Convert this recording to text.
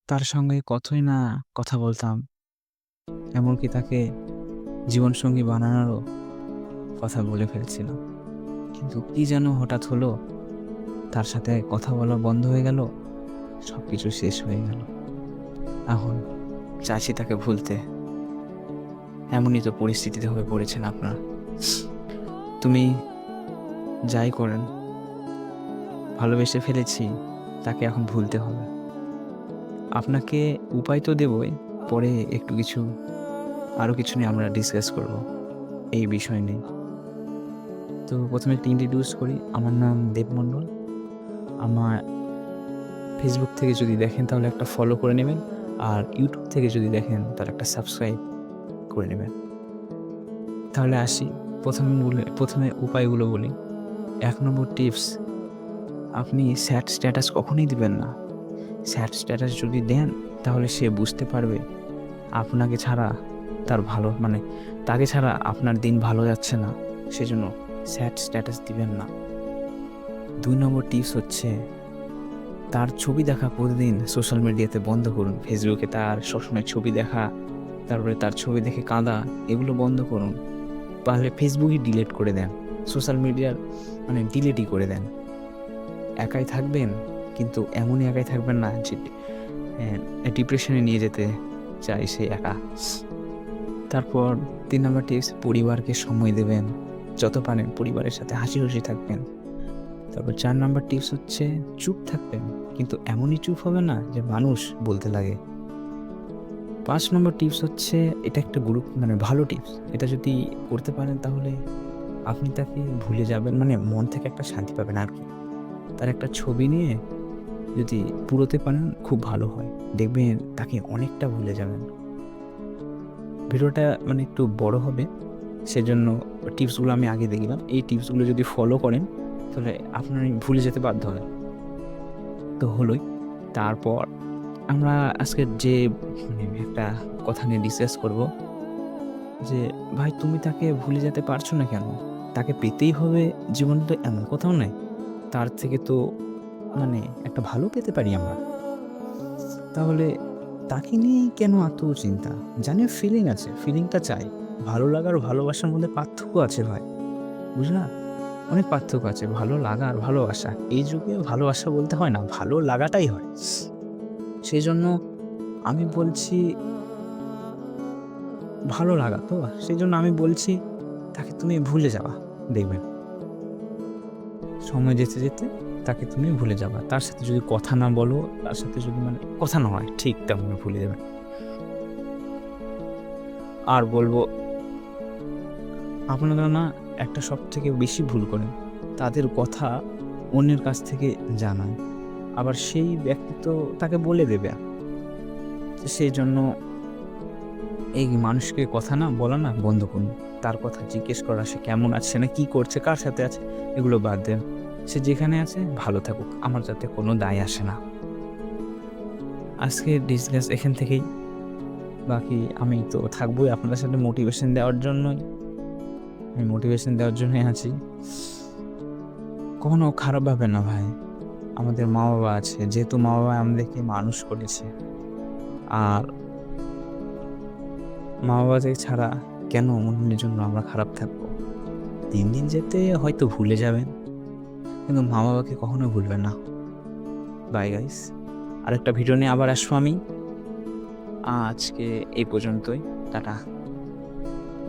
তার সঙ্গে কতই না কথা বলতাম। এমনকি তাকে জীবনসঙ্গী বানানোরও কথা বলে ফেলছিলাম। কিন্তু কি যেন হঠাৎ হলো, তার সাথে কথা বলা বন্ধ হয়ে গেল, সবকিছু শেষ হয়ে গেল। এখন চাইছি তাকে ভুলতে। এমনই তো পরিস্থিতিতে হয়ে পড়েছেন আপনারা। তুমি যাই করেন, ভালোবেসে ফেলেছি, তাকে এখন ভুলতে হবে। আপনাকে উপায় তো দেবই, পরে একটু আরও কিছু নিয়ে আমরা ডিসকাস করব এই বিষয় নিয়ে। তো প্রথমে একটু ইন্ট্রোডিউস করি। আমার নাম দেব মণ্ডল। আমার ফেসবুক থেকে যদি দেখেন তাহলে একটা ফলো করে নেবেন, আর ইউটিউব থেকে যদি দেখেন তাহলে একটা সাবস্ক্রাইব করে নেবেন। তাহলে আসি, প্রথমে উপায়গুলো বলি। ১ নম্বর টিপস, আপনি স্যাড স্ট্যাটাস কখনোই দিবেন না। স্যাড স্ট্যাটাস যদি দেন তাহলে সে বুঝতে পারবে আপনাকে ছাড়া তাকে ছাড়া আপনার দিন ভালো যাচ্ছে না। সেজন্য স্যাড স্ট্যাটাস দিবেন না। ২ নম্বর টিপস হচ্ছে, তার ছবি দেখা প্রতিদিন সোশ্যাল মিডিয়াতে বন্ধ করুন। ফেসবুকে তার সবসময় ছবি দেখা, তারপরে তার ছবি দেখে কাঁদা, এগুলো বন্ধ করুন। তাহলে ফেসবুকই ডিলিট করে দেন, সোশ্যাল মিডিয়ার ডিলিটই করে দেন। একাই থাকবেন, কিন্তু এমনই একাই থাকবেন না যে ডিপ্রেশনে নিয়ে যেতে চাই সে একা। তারপর ৩ নম্বর টিপস, পরিবারকে সময় দেবেন। যত পারেন পরিবারের সাথে হাসি খুশি থাকবেন। তারপর ৪ নম্বর টিপস হচ্ছে, চুপ থাকবেন, কিন্তু এমনই চুপ হবে না যে মানুষ বলতে লাগে। ৫ নম্বর টিপস হচ্ছে, এটা একটা ভালো টিপস। এটা যদি করতে পারেন তাহলে আপনি তাকে ভুলে যাবেন, মন থেকে একটা শান্তি পাবেন আর কি। তার একটা ছবি নিয়ে যদি পুরোতে পারেন খুব ভালো হয়, দেখবেন তাকে অনেকটা ভুলে যাবেন। ভিডিওটা একটু বড় হবে, সেজন্য টিপসগুলো আমি আগে দিয়ে দিলাম। এই টিপসগুলো যদি ফলো করেন তাহলে আপনার ভুলে যেতে বাধ্য হয়। তো হলোই। তারপর আমরা আজকে যে একটা কথা নিয়ে ডিসকাস করব যে, ভাই তুমি তাকে ভুলে যেতে পারছো না কেন? তাকে পেতেই হবে, জীবনে তো এমন কোথাও নাই। তার থেকে তো একটা ভালো পেতে পারি আমরা। তাহলে তাকে নিয়েই কেন এত চিন্তা? জানি ফিলিং আছে, ফিলিংটা চাই। ভালো লাগা আর ভালোবাসার মধ্যে পার্থক্য আছে ভাই, বুঝলা? অনেক পার্থক্য আছে ভালো লাগা আর ভালোবাসা। এই যুগে ভালোবাসা বলতে হয় না, ভালো লাগাটাই হয়। সেজন্য আমি বলছি, ভালো লাগা তো, সেজন্য আমি বলছি তাকে তুমি ভুলে যাবা। দেখবেন সময় যেতে যেতে তাকে তুমি ভুলে যাবা। তার সাথে যদি কথা না বলো, তার সাথে যদি কথা না হয়, ঠিক তেমন ভুলে যাবেন। আর বলবো, আপনারা না একটা সবথেকে বেশি ভুল করেন, তাদের কথা অন্যের কাছ থেকে জানান, আবার সেই ব্যক্তি তো তাকে বলে দেবে। সেই জন্য এই মানুষকে কথা না বলা না বন্ধ করুন। তার কথা জিজ্ঞেস করা, সে কেমন আছে, না কি করছে, কার সাথে আছে, এগুলো বাদ দেন। সে যেখানে আছে ভালো থাকুক, আমার যাতে কোনো দায় আসে না। আজকে ডিসকাস এখান থেকেই। বাকি আমি তো থাকবোই আপনাদের সাথে মোটিভেশন দেওয়ার জন্যই। আমি মোটিভেশন দেওয়ার জন্যই আছি। কখনো খারাপ ভাবে না ভাই, আমাদের মা বাবা আছে, যেহেতু মা বাবা আমাদেরকে মানুষ করেছে, আর মা বাবাদের ছাড়া কেন অন্যের জন্য আমরা খারাপ থাকবো? দিন দিন যেতে হয়তো ভুলে যাবেন, কিন্তু মা বাবাকে কখনো ভুলবেন না। বাই গাইস, আরেকটা ভিডিও নিয়ে আবার আসবো আমি। আজকে এই পর্যন্তই, টাটা।